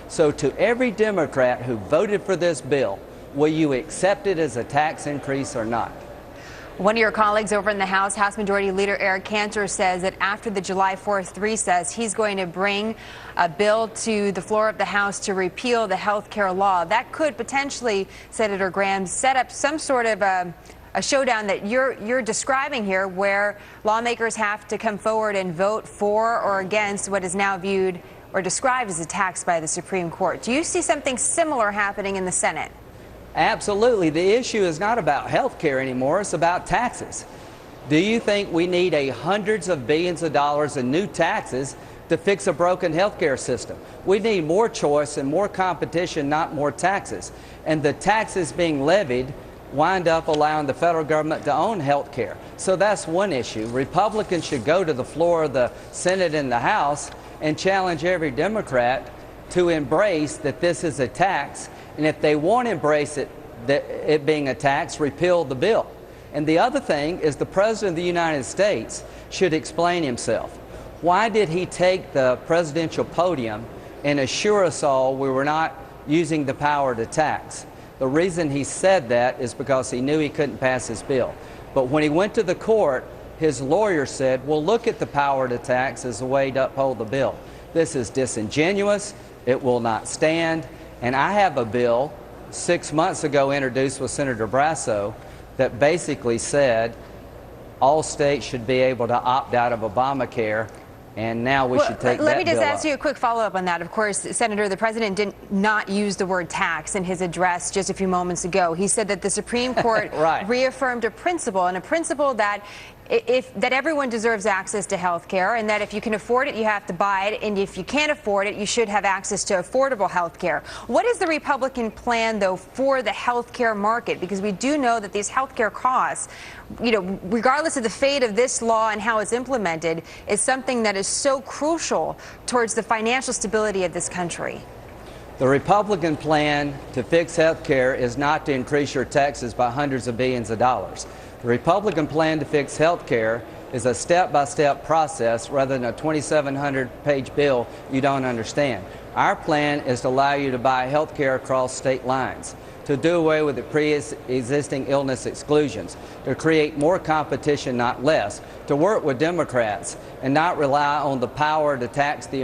So to every Democrat who voted for this bill, will you accept it as a tax increase or not? One of your colleagues over in the House Majority Leader Eric Cantor says that after the July 4th recess, he's going to bring a bill to the floor of the House to repeal the health care law. That could potentially, Senator Graham, set up some sort of a showdown that you're describing here, where lawmakers have to come forward and vote for or against what is now viewed or described as a tax by the Supreme Court. Do you see something similar happening in the Senate? Absolutely. The issue is not about health care anymore. It's about taxes. Do you think we need hundreds of billions of dollars in new taxes to fix a broken health care system? We need more choice and more competition, not more taxes. And the taxes being levied wind up allowing the federal government to own health care. So that's one issue. Republicans should go to the floor of the Senate and the House and challenge every Democrat to embrace that this is a tax. And if they won't embrace it, that it being a tax, repeal the bill. And the other thing is the President of the United States should explain himself. Why did he take the presidential podium and assure us all we were not using the power to tax? The reason he said that is because he knew he couldn't pass his bill. But when he went to the court, his lawyer said, well, look at the power to tax as a way to uphold the bill. This is disingenuous. It will not stand. And I have a bill 6 months ago introduced with Senator Brasso that basically said all states should be able to opt out of Obamacare, and now we should take that bill Let me just ask up. you a quick follow-up on that. Of course, Senator, the president did not use the word tax in his address just a few moments ago. He said that the Supreme Court right. reaffirmed a principle, that that everyone deserves access to health care, and that if you can afford it, you have to buy it, and if you can't afford it, you should have access to affordable health care. What is the Republican plan, though, for the health care market? Because we do know that these health care costs, regardless of the fate of this law and how it's implemented, is something that is so crucial towards the financial stability of this country. The Republican plan to fix health care is not to increase your taxes by hundreds of billions of dollars. The Republican plan to fix health care is a step-by-step process rather than a 2,700-page bill you don't understand. Our plan is to allow you to buy health care across state lines, to do away with the pre-existing illness exclusions, to create more competition, not less, to work with Democrats and not rely on the power to tax the